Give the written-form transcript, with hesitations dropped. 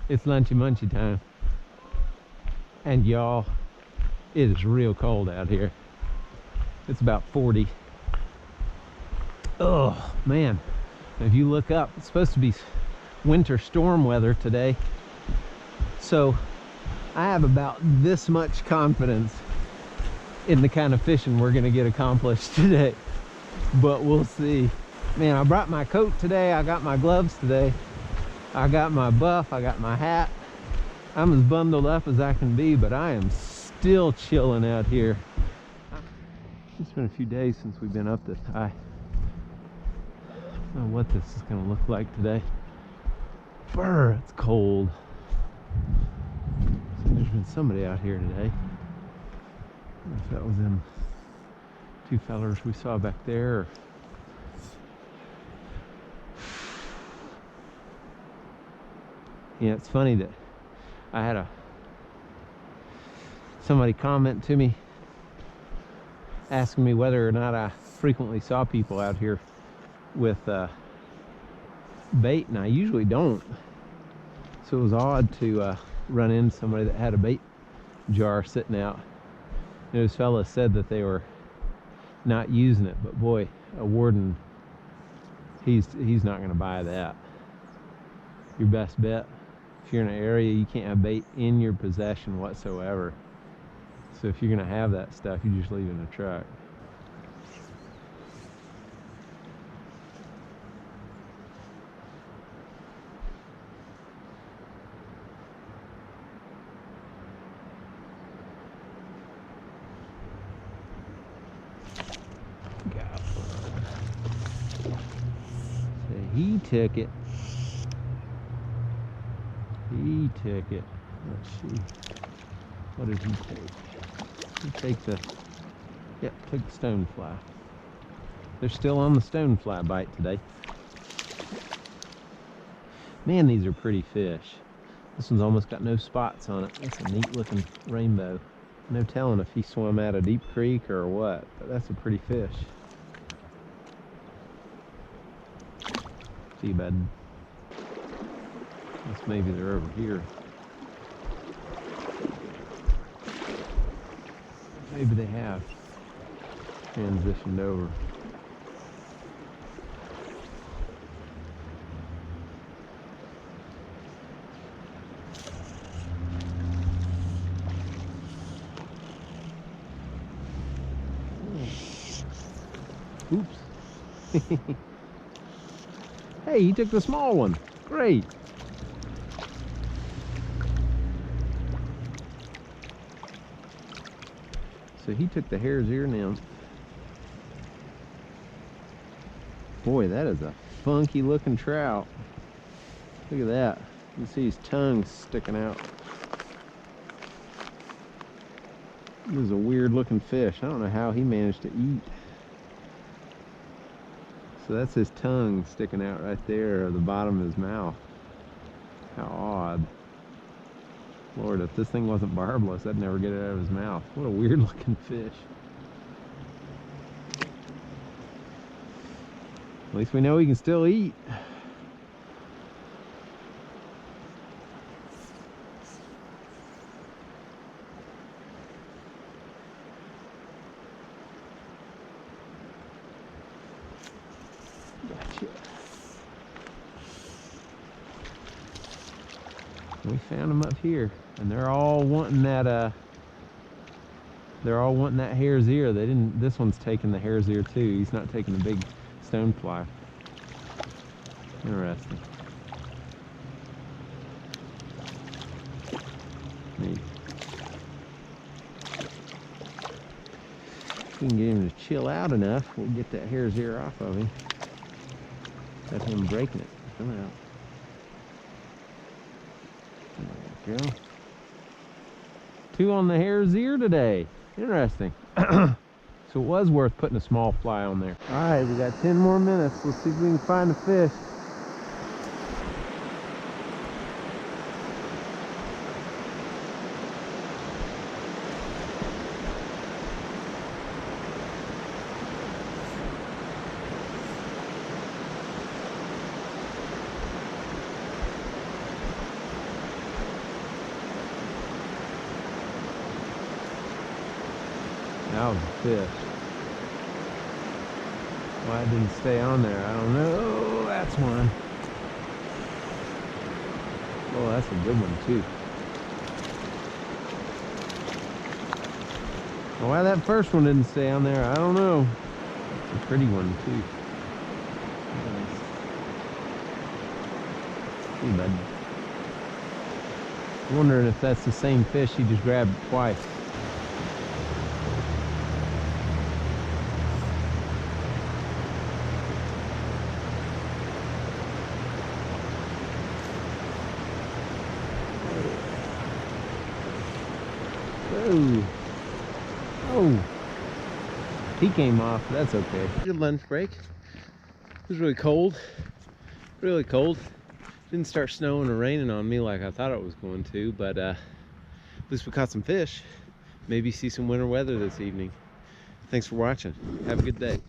It's lunchy munchy time. And y'all, it is real cold out here. It's about 40. Oh man, if you look up, it's supposed to be winter storm weather today. So I have about this much confidence in the kind of fishing we're gonna get accomplished today, but we'll see. Man, I brought my coat today, I got my gloves today, I got my buff, I got my hat. I'm as bundled up as I can be, but I am still chilling out here. It's been a few days since we've been up this high. I don't know what this is gonna look like today. Brr, it's cold. So there's been somebody out here today. I don't know if that was them two fellers we saw back there. Or yeah, it's funny that I had somebody comment to me asking me whether or not I frequently saw people out here with bait, and I usually don't. So it was odd to run into somebody that had a bait jar sitting out. And those fellas said that they were not using it, but boy, a warden, he's not going to buy that. Your best bet, if you're in an area you can't have bait in your possession whatsoever. So if you're going to have that stuff, you just leave it in the truck. Got one. So he took it. He took it. Let's see. What did he take? He take the, yep, took the stonefly. They're still on the stonefly bite today. Man, these are pretty fish. This one's almost got no spots on it. That's a neat looking rainbow. No telling if he swam out a deep creek or what, but that's a pretty fish. See, bud. Guess maybe they're over here. Maybe they have transitioned over. Oops. Hey, he took the small one. Great. So he took the hare's ear nymph. Boy, that is a funky looking trout. Look at that. You can see his tongue sticking out. This is a weird looking fish. I don't know how he managed to eat. So that's his tongue sticking out right there at the bottom of his mouth. How odd. Lord, if this thing wasn't barbless, I'd never get it out of his mouth. What a weird looking fish. At least we know he can still eat. Gotcha. We found them up here, and they're all wanting that hare's ear. They didn't, this one's taking the hare's ear too. He's not taking the big stonefly. Interesting. Neat. If we can get him to chill out enough, we'll get that hare's ear off of him. That's him breaking it. Come out. There we go. 2 on the hare's ear today. Interesting. So it was worth putting a small fly on there. Alright, we got 10 more minutes. Let's see if we can find a fish. That was a fish. Why it didn't stay on there, I don't know. That's one. Oh, that's a good one too. Why that first one didn't stay on there, I don't know. It's a pretty one too. Nice. Hey, bud. I'm wondering if that's the same fish he just grabbed twice. Oh, oh, he came off. That's okay. Good lunch break. It was really cold. Really cold. Didn't start snowing or raining on me like I thought it was going to, but at least we caught some fish. Maybe see some winter weather this evening. Thanks for watching. Have a good day.